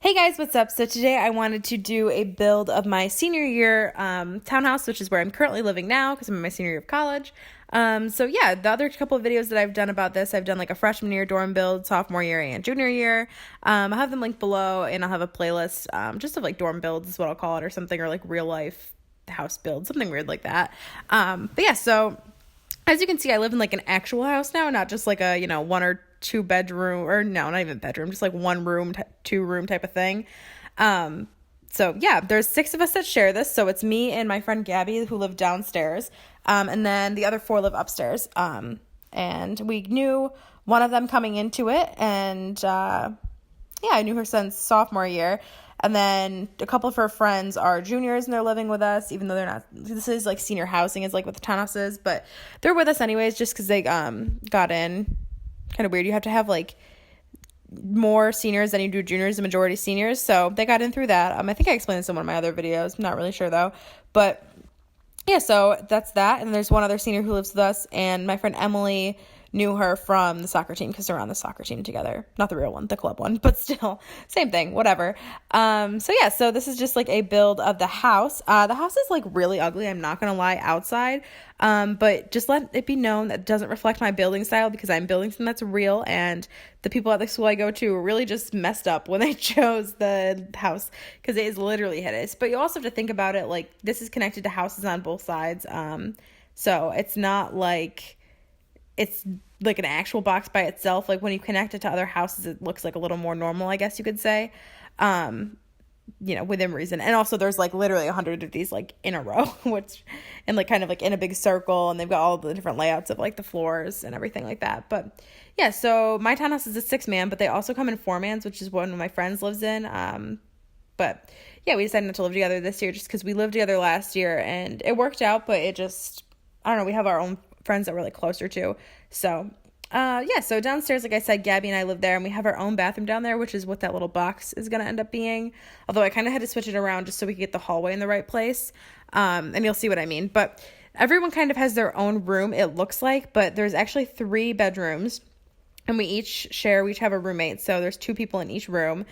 Hey guys, what's up? So today I wanted to do a build of my senior year townhouse, which is where I'm currently living now because I'm in my senior year of college. The other couple of videos that I've done about this, I've done like a freshman year dorm build, sophomore year, and junior year. I'll have them linked below, and I'll have a playlist just of like dorm builds is what I'll call it, or something, or like real life house build, something weird like that. So as you can see, I live in like an actual house now, not just like a, one or two bedroom, or no, not even bedroom, just like one room, two room type of thing. There's six of us that share this. So it's me and my friend Gabby who live downstairs. And then the other four live upstairs. And we knew one of them coming into it. And I knew her since sophomore year. And then a couple of her friends are juniors and they're living with us, even though they're not. This is like senior housing is like what the townhouse is, but they're with us anyways, just because they got in. Kind of weird. You have to have like more seniors than you do juniors, the majority seniors. So they got in through that. I think I explained this in one of my other videos. I'm not really sure though. But yeah, so that's that. And there's one other senior who lives with us, and my friend Emily knew her from the soccer team because they're on the soccer team together. Not the real one, the club one, but still, same thing, whatever. So this is just like a build of the house. The house is like really ugly, I'm not gonna lie, outside. But just let it be known that it doesn't reflect my building style because I'm building something that's real, and the people at the school I go to really just messed up when they chose the house because it is literally hideous. But you also have to think about it, like this is connected to houses on both sides. So it's not like it's like an actual box by itself. Like when you connect it to other houses, it looks like a little more normal, I guess you could say, within reason. And also there's like literally 100 of these like in a row, which, and like kind of like in a big circle, and they've got all the different layouts of like the floors and everything like that. But yeah, so my townhouse is a 6-man, but they also come in 4-mans, which is one of my friends lives in. But yeah, we decided not to live together this year just because we lived together last year and it worked out, but it just, I don't know, we have our own friends that we're like closer to. So so downstairs, like I said, Gabby and I live there, and we have our own bathroom down there, which is what that little box is going to end up being. Although I kind of had to switch it around just so we could get the hallway in the right place. And you'll see what I mean. But everyone kind of has their own room, it looks like, but there's actually 3 bedrooms, and we each have a roommate. So there's 2 people in each room.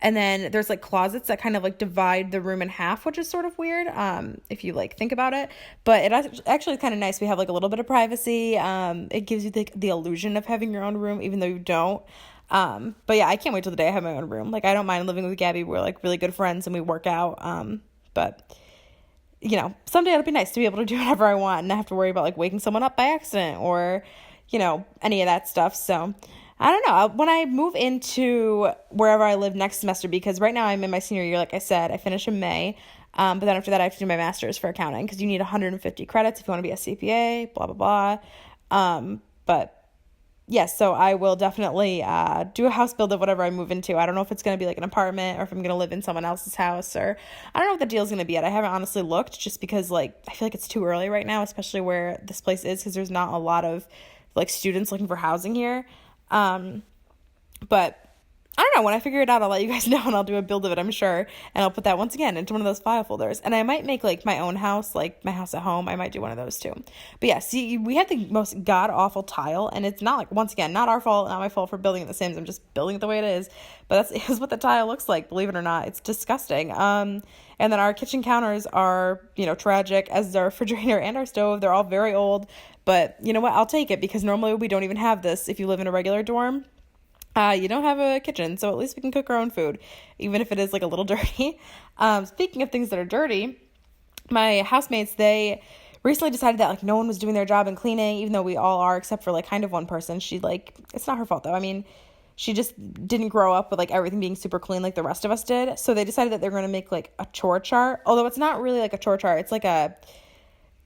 And then there's like closets that kind of like divide the room in half, which is sort of weird if you like think about it. But it actually kind of nice. We have like a little bit of privacy. It gives you the illusion of having your own room, even though you don't. But yeah, I can't wait till the day I have my own room. Like I don't mind living with Gabby. We're like really good friends and we work out. But someday it'll be nice to be able to do whatever I want and not have to worry about like waking someone up by accident or, any of that stuff. So I don't know. When I move into wherever I live next semester, because right now I'm in my senior year, like I said, I finish in May. But then after that, I have to do my master's for accounting because you need 150 credits if you want to be a CPA, blah, blah, blah. So I will definitely do a house build of whatever I move into. I don't know if it's going to be like an apartment or if I'm going to live in someone else's house, or I don't know what the deal is going to be yet. I haven't honestly looked just because like I feel like it's too early right now, especially where this place is, because there's not a lot of like students looking for housing here. But I don't know, when I figure it out, I'll let you guys know and I'll do a build of it, I'm sure. And I'll put that once again into one of those file folders. And I might make like my own house, like my house at home. I might do one of those too. But yeah, see, we had the most god awful tile, and it's not like, once again, not our fault, not my fault for building it the Sims. I'm just building it the way it is. But is what the tile looks like, believe it or not. It's disgusting. And then our kitchen counters are, tragic, as is our refrigerator and our stove. They're all very old. But you know what? I'll take it because normally we don't even have this if you live in a regular dorm. You don't have a kitchen, so at least we can cook our own food, even if it is like a little dirty. Speaking of things that are dirty, my housemates, they recently decided that like no one was doing their job in cleaning, even though we all are, except for like kind of one person. She like, it's not her fault though. I mean, she just didn't grow up with like everything being super clean like the rest of us did. So they decided that they're going to make like a chore chart, although it's not really like a chore chart. It's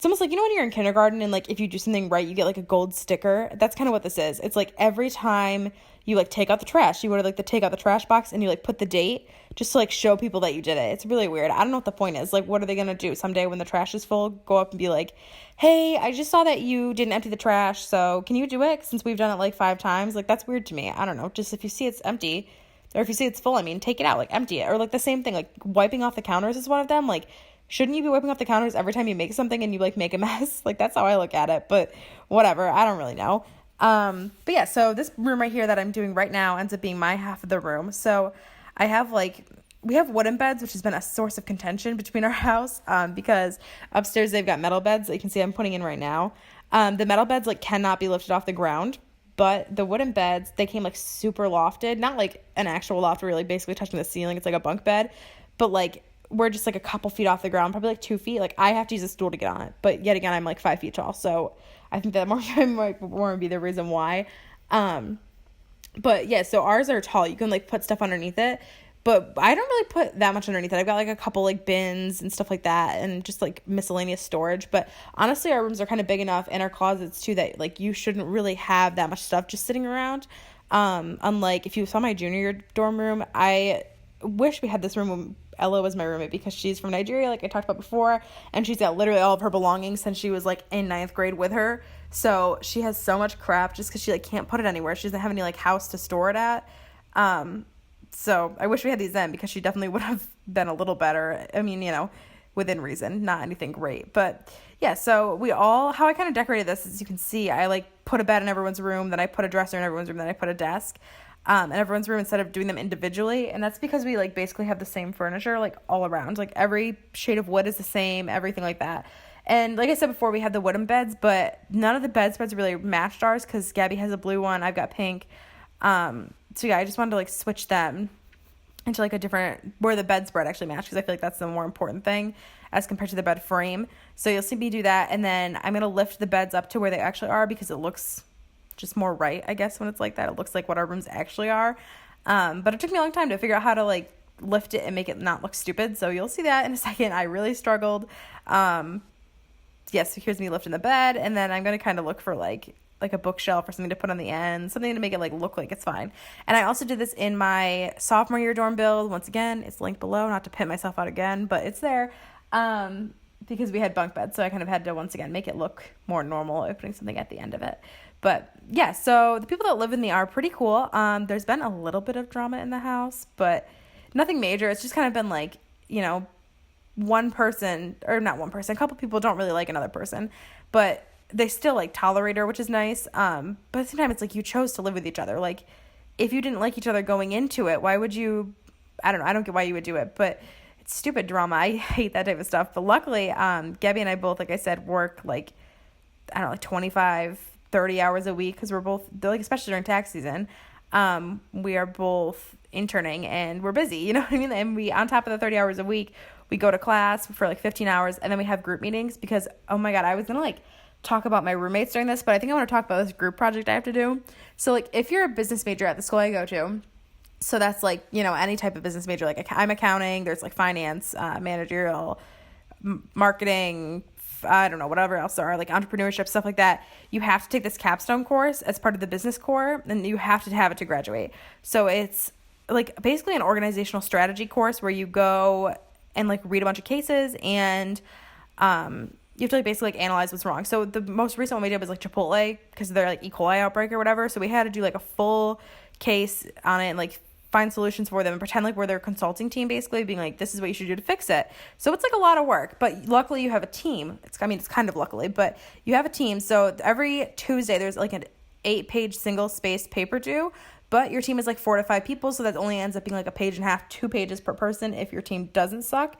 almost like, when you're in kindergarten and like if you do something right, you get like a gold sticker. That's kind of what this is. It's like every time you like take out the trash, you go to like the take out the trash box and you like put the date just to like show people that you did it. It's really weird. I don't know what the point is. Like, what are they going to do? Someday when the trash is full, go up and be like, hey, I just saw that you didn't empty the trash. So can you do it? Since we've done it like 5 times. Like, that's weird to me. I don't know. Just if you see it's empty or if you see it's full, take it out, like empty it. Or like the same thing, like wiping off the counters is one of them. Like, shouldn't you be wiping off the counters every time you make something and you like make a mess? Like, that's how I look at it, but whatever. I don't really know. So this room right here that I'm doing right now ends up being my half of the room. So We have wooden beds, which has been a source of contention between our house, because upstairs they've got metal beds that you can see I'm putting in right now. The metal beds like cannot be lifted off the ground, but the wooden beds, they came like super lofted, not like an actual loft where you're like basically touching the ceiling. It's like a bunk bed, but like we're just like a couple feet off the ground, probably like 2 feet. Like I have to use a stool to get on it, but yet again, I'm like 5 feet tall. So I think that more would be the reason why. But yeah, so ours are tall. You can like put stuff underneath it, but I don't really put that much underneath it. I've got like a couple like bins and stuff like that and just like miscellaneous storage. But honestly, our rooms are kind of big enough, and our closets too, that like you shouldn't really have that much stuff just sitting around. Unlike if you saw my junior year dorm room, I wish we had this room when Ella was my roommate, because she's from Nigeria, like I talked about before, and she's got literally all of her belongings since she was like in 9th grade with her. So she has so much crap just because she like can't put it anywhere. She doesn't have any like house to store it at. So I wish we had these then, because she definitely would have been a little better. I mean, within reason, not anything great. But yeah, so how I kind of decorated this, as you can see, I like put a bed in everyone's room, then I put a dresser in everyone's room, then I put a desk in everyone's room instead of doing them individually. And that's because we like basically have the same furniture like all around. Like every shade of wood is the same, everything like that. And like I said before, we had the wooden beds, but none of the bedspreads really matched ours, because Gabby has a blue one, I've got pink. So yeah, I just wanted to like switch them into like a different, where the bedspread actually matched, because I feel like that's the more important thing as compared to the bed frame. So you'll see me do that, and then I'm going to lift the beds up to where they actually are, because it looks just more right, I guess, when it's like that. It looks like what our rooms actually are. But it took me a long time to figure out how to like lift it and make it not look stupid. So you'll see that in a second. I really struggled. Yes, so here's me lifting the bed, and then I'm going to kind of look for like a bookshelf or something to put on the end, something to make it like look like it's fine. And I also did this in my sophomore year dorm build. Once again, it's linked below, not to pimp myself out again, but it's there. Because we had bunk beds, so I kind of had to once again make it look more normal by putting something at the end of it. But yeah, so the people that live in the are pretty cool. There's been a little bit of drama in the house, but nothing major. It's just kind of been like, one person, or not one person, a couple people don't really like another person, but they still like tolerate her, which is nice. But at the same time, it's like you chose to live with each other. Like if you didn't like each other going into it, why would you? I don't know. I don't get why you would do it, but it's stupid drama. I hate that type of stuff. But luckily, Gabby and I both, like I said, work like, I don't know, like 25, 30 hours a week, because we're both, like, especially during tax season, we are both interning and we're busy, you know what I mean? And we, on top of the 30 hours a week, we go to class for like 15 hours, and then we have group meetings, because, oh my God, I was going to like talk about my roommates during this, but I think I want to talk about this group project I have to do. So like if you're a business major at the school I go to, so that's like, any type of business major, like I'm accounting, there's like finance, managerial, marketing, I don't know, whatever else there are, like entrepreneurship, stuff like that. You have to take this capstone course as part of the business core, and you have to have it to graduate. So it's like basically an organizational strategy course where you go and like read a bunch of cases, and you have to like basically like analyze what's wrong. So the most recent one we did was like Chipotle, because they're like E. coli outbreak or whatever. So we had to do like a full case on it and like find solutions for them and pretend like we're their consulting team, basically being like, this is what you should do to fix it. So it's like a lot of work, but luckily you have a team. It's kind of luckily, but you have a team. So every Tuesday there's like an 8-page single spaced paper due, but your team is like 4 to 5 people. So that only ends up being like a page and a half, 2 pages per person if your team doesn't suck.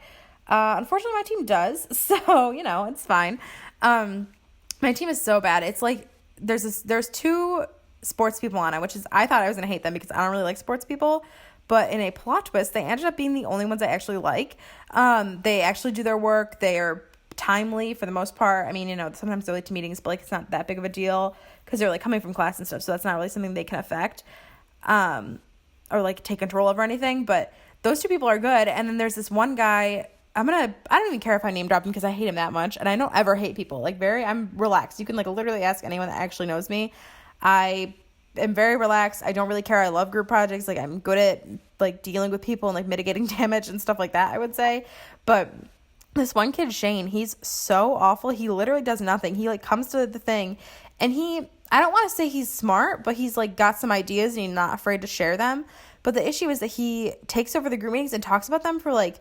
Unfortunately my team does. So, it's fine. My team is so bad. It's like, there's 2 sports people on it, which is, I thought I was going to hate them because I don't really like sports people, but in a plot twist, they ended up being the only ones I actually like. They actually do their work. They are timely for the most part. I mean, sometimes they're late to meetings, but like, it's not that big of a deal because they're like coming from class and stuff. So that's not really something they can affect, or like take control of or anything, but those 2 people are good. And then there's this one guy, I don't even care if I name drop him because I hate him that much. And I don't ever hate people. Like I'm relaxed. You can like literally ask anyone that actually knows me. I am very relaxed. I don't really care. I love group projects. Like I'm good at like dealing with people and like mitigating damage and stuff like that, I would say. But this one kid, Shane, he's so awful. He literally does nothing. He like comes to the thing and I don't want to say he's smart, but he's like got some ideas and he's not afraid to share them. But the issue is that he takes over the group meetings and talks about them for like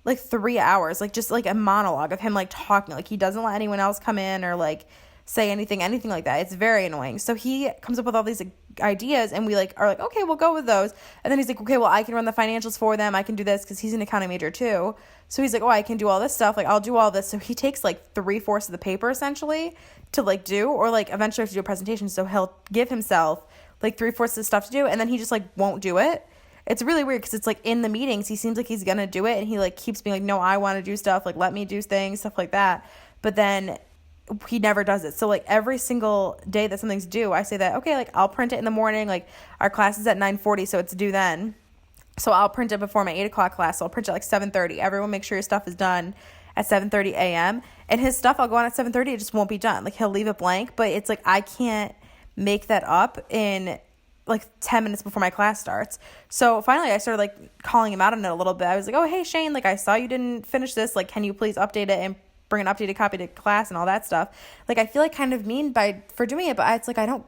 3 hours, like just like a monologue of him like talking. Like he doesn't let anyone else come in or like say anything like that. It's very annoying. So he comes up with all these like, ideas, and we like are like, okay, we'll go with those. And then he's like, okay, well, I can run the financials for them. I can do this, because he's an accounting major too. So he's like, oh, I can do all this stuff. Like, I'll do all this. So he takes like 3/4 of the paper essentially to like do, or like eventually have to do a presentation. So he'll give himself like 3/4 of the stuff to do, and then he just like won't do it. It's really weird, because it's like in the meetings, he seems like he's gonna do it, and he like keeps being like, no, I want to do stuff, like let me do things, stuff like that. But then he never does it. So like every single day that something's due, I say that, okay, like I'll print it in the morning. Like our class is at 9:40, so it's due then. So I'll print it before my 8 o'clock class. So I'll print it like 7:30. Everyone make sure your stuff is done at 7:30 a.m. And his stuff, I'll go on at 7:30. It just won't be done. Like he'll leave it blank, but it's like I can't make that up in like 10 minutes before my class starts. So finally I started like calling him out on it a little bit. I was like, oh, hey, Shane, like I saw you didn't finish this. Like, can you please update it and bring an updated copy to class and all that stuff? Like, I feel like kind of mean for doing it, but it's like, I don't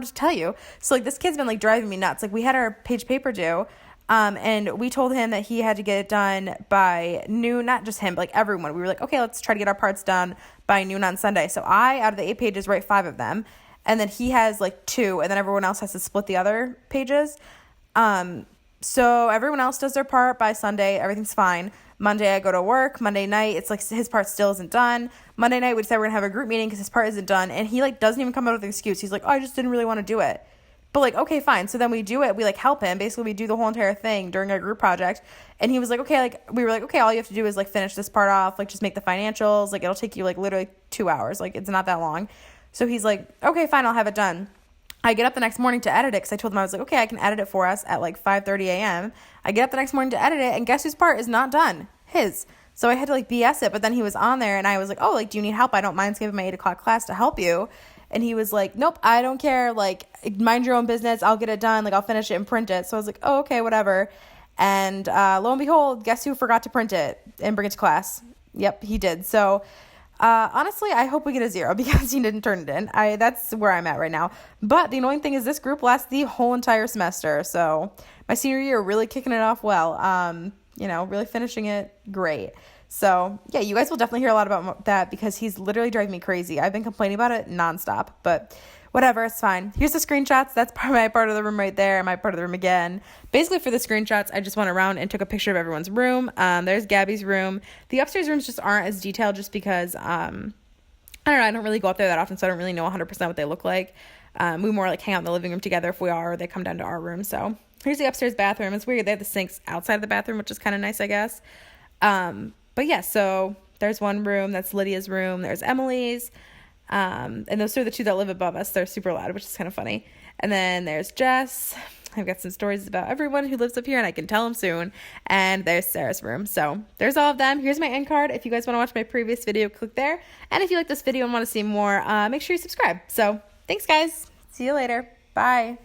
just tell you. So like this kid's been like driving me nuts. Like we had our page paper due, and we told him that he had to get it done by noon, not just him, but like everyone. We were like, okay, let's try to get our parts done by noon on Sunday. So I, out of the 8 pages, write 5 of them. And then he has like 2, and then everyone else has to split the other pages. So everyone else does their part by Sunday. Everything's fine. Monday I go to work. Monday night, it's like his part still isn't done. Monday night we decide we're gonna have a group meeting because his part isn't done, and he like doesn't even come up with an excuse. He's like, oh, I just didn't really want to do it. But like, okay, fine. So then we do it. We like help him. Basically, we do the whole entire thing during our group project. And he was like, okay, like we were like, okay, all you have to do is like finish this part off. Like just make the financials. Like it'll take you like literally 2 hours. Like it's not that long. So he's like, okay, fine, I'll have it done. I get up the next morning to edit it, because I told him, I was like, okay, I can edit it for us at like 5:30 a.m. I get up the next morning to edit it, and guess whose part is not done? His. So I had to like BS it, but then he was on there, and I was like, oh, like, do you need help? I don't mind skipping my 8 o'clock class to help you. And he was like, nope, I don't care. Like, mind your own business. I'll get it done. Like, I'll finish it and print it. So I was like, oh, okay, whatever. And lo and behold, guess who forgot to print it and bring it to class? Yep, he did. So honestly, I hope we get a 0 because he didn't turn it in. That's where I'm at right now. But the annoying thing is this group lasts the whole entire semester. So my senior year, really kicking it off well. Really finishing it great. So yeah, you guys will definitely hear a lot about that, because he's literally driving me crazy. I've been complaining about it nonstop, but whatever, it's fine. Here's the screenshots. That's my part of the room right there, and my part of the room again. Basically, for the screenshots, I just went around and took a picture of everyone's room. There's Gabby's room. The upstairs rooms just aren't as detailed, just because, I don't know, I don't really go up there that often, so I don't really know 100% what they look like. We more like hang out in the living room together if we are, or they come down to our room. So here's the upstairs bathroom. It's weird. They have the sinks outside of the bathroom, which is kind of nice, I guess. But yeah, so there's one room. That's Lydia's room. There's Emily's. And those are the 2 that live above us. They're super loud, which is kind of funny. And then there's Jess. I've got some stories about everyone who lives up here, and I can tell them soon. And there's Sarah's room. So there's all of them. Here's my end card. If you guys want to watch my previous video, click there. And if you like this video and want to see more, make sure you subscribe. So thanks, guys. See you later. Bye.